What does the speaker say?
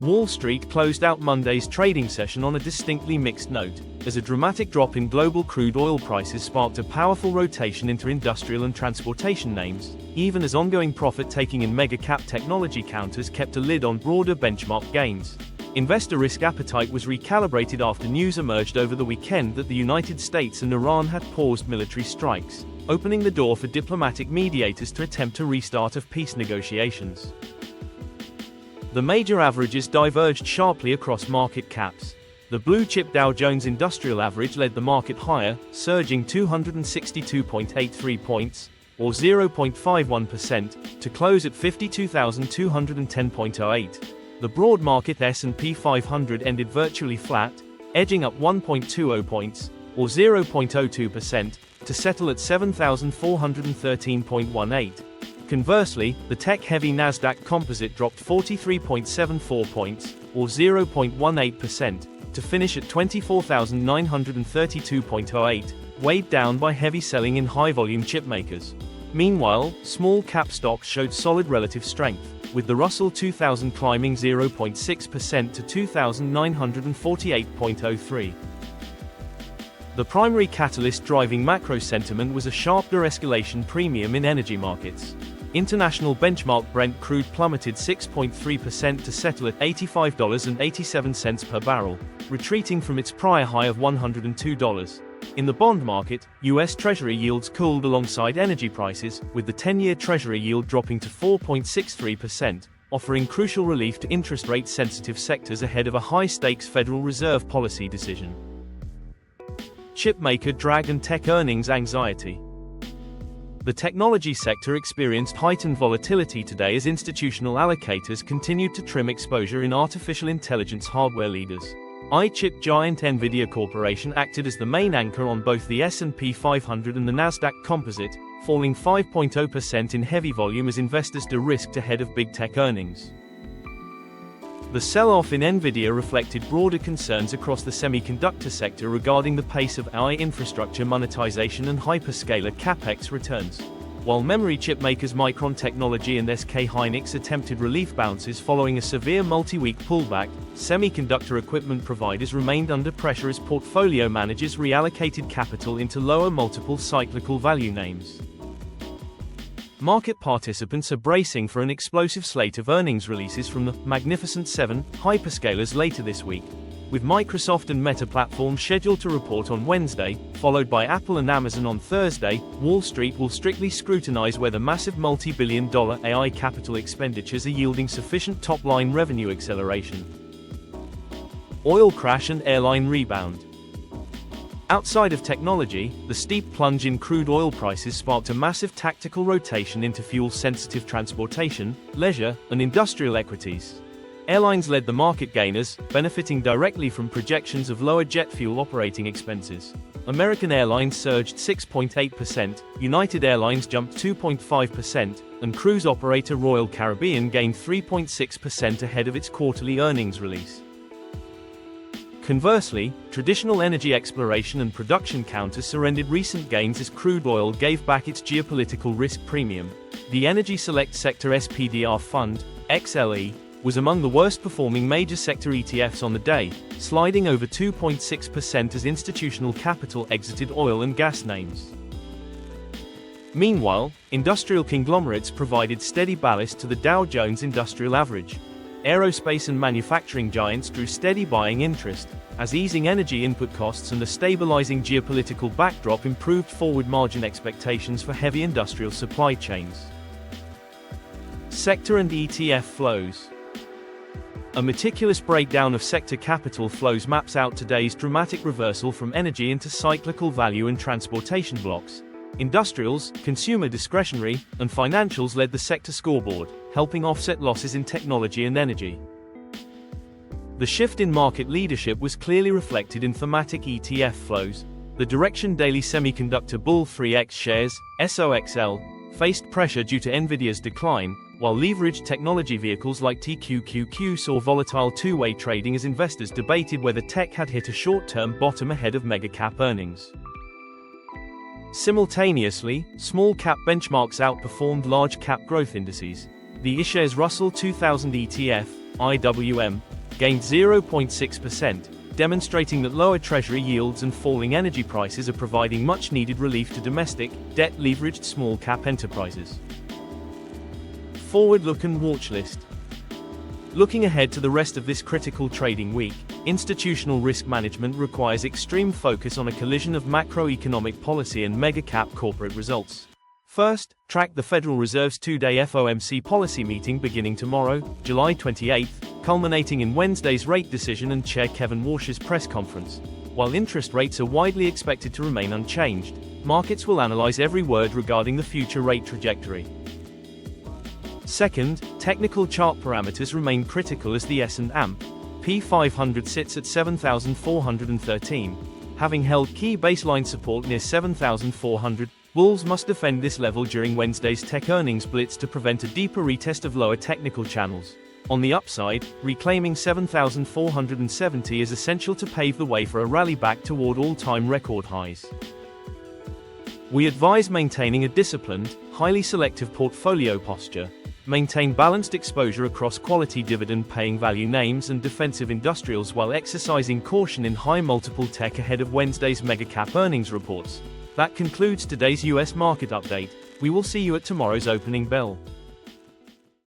Wall Street closed out Monday's trading session on a distinctly mixed note, as a dramatic drop in global crude oil prices sparked a powerful rotation into industrial and transportation names, even as ongoing profit-taking in mega-cap technology counters kept a lid on broader benchmark gains. Investor risk appetite was recalibrated after news emerged over the weekend that the United States and Iran had paused military strikes, opening the door for diplomatic mediators to attempt a restart of peace negotiations. The major averages diverged sharply across market caps. The blue-chip Dow Jones Industrial Average led the market higher, surging 262.83 points, or 0.51%, to close at 52,210.08. The broad market S&P 500 ended virtually flat, edging up 1.20 points, or 0.02%, to settle at 7,413.18. Conversely, the tech-heavy Nasdaq Composite dropped 43.74 points, or 0.18%, to finish at 24,932.08, weighed down by heavy selling in high-volume chipmakers. Meanwhile, small-cap stocks showed solid relative strength, with the Russell 2000 climbing 0.6% to 2,948.03. The primary catalyst driving macro sentiment was a sharper escalation premium in energy markets. International benchmark Brent crude plummeted 6.3% to settle at $85.87 per barrel, retreating from its prior high of $102. In the bond market, U.S. Treasury yields cooled alongside energy prices, with the 10-year Treasury yield dropping to 4.63%, offering crucial relief to interest rate-sensitive sectors ahead of a high-stakes Federal Reserve policy decision. Chipmaker drag and tech earnings anxiety. The technology sector experienced heightened volatility today as institutional allocators continued to trim exposure in artificial intelligence hardware leaders. iChip giant Nvidia Corporation acted as the main anchor on both the S&P 500 and the Nasdaq Composite, falling 5.0% in heavy volume as investors de-risked ahead of big tech earnings. The sell-off in Nvidia reflected broader concerns across the semiconductor sector regarding the pace of AI infrastructure monetization and hyperscaler capex returns. While memory chip makers Micron Technology and SK Hynix attempted relief bounces following a severe multi-week pullback, semiconductor equipment providers remained under pressure as portfolio managers reallocated capital into lower multiple cyclical value names. Market participants are bracing for an explosive slate of earnings releases from the Magnificent Seven hyperscalers later this week, with Microsoft and Meta platforms scheduled to report on Wednesday, followed by Apple and Amazon on Thursday. Wall Street will strictly scrutinize whether massive multi-billion-dollar AI capital expenditures are yielding sufficient top-line revenue acceleration. Oil crash and airline rebound. Outside of technology, the steep plunge in crude oil prices sparked a massive tactical rotation into fuel-sensitive transportation, leisure, and industrial equities. Airlines led the market gainers, benefiting directly from projections of lower jet fuel operating expenses. American Airlines surged 6.8%, United Airlines jumped 2.5%, and cruise operator Royal Caribbean gained 3.6% ahead of its quarterly earnings release. Conversely, traditional energy exploration and production counters surrendered recent gains as crude oil gave back its geopolitical risk premium. The Energy Select Sector SPDR Fund, XLE, was among the worst-performing major sector ETFs on the day, sliding over 2.6% as institutional capital exited oil and gas names. Meanwhile, industrial conglomerates provided steady ballast to the Dow Jones Industrial Average. Aerospace and manufacturing giants drew steady buying interest, as easing energy input costs and a stabilizing geopolitical backdrop improved forward margin expectations for heavy industrial supply chains. Sector and ETF flows. A meticulous breakdown of sector capital flows maps out today's dramatic reversal from energy into cyclical value and transportation blocks. Industrials, consumer discretionary, and financials led the sector scoreboard, helping offset losses in technology and energy. The shift in market leadership was clearly reflected in thematic ETF flows. The Direction Daily Semiconductor Bull 3X shares, SOXL, faced pressure due to Nvidia's decline, while leveraged technology vehicles like TQQQ saw volatile two-way trading as investors debated whether tech had hit a short-term bottom ahead of mega-cap earnings. Simultaneously, small-cap benchmarks outperformed large-cap growth indices. The iShares Russell 2000 ETF, IWM, gained 0.6%, demonstrating that lower Treasury yields and falling energy prices are providing much-needed relief to domestic, debt-leveraged small-cap enterprises. Forward look and watch list. Looking ahead to the rest of this critical trading week, institutional risk management requires extreme focus on a collision of macroeconomic policy and mega-cap corporate results. First, track the Federal Reserve's two-day FOMC policy meeting beginning tomorrow, July 28, culminating in Wednesday's rate decision and Chair Kevin Warsh's press conference. While interest rates are widely expected to remain unchanged, markets will analyze every word regarding the future rate trajectory. Second, technical chart parameters remain critical as the S&P 500 sits at 7,413. Having held key baseline support near 7,400, bulls must defend this level during Wednesday's tech earnings blitz to prevent a deeper retest of lower technical channels. On the upside, reclaiming 7,470 is essential to pave the way for a rally back toward all-time record highs. We advise maintaining a disciplined, highly selective portfolio posture. Maintain balanced exposure across quality dividend-paying value names and defensive industrials while exercising caution in high-multiple tech ahead of Wednesday's mega-cap earnings reports. That concludes today's US market update. We will see you at tomorrow's opening bell.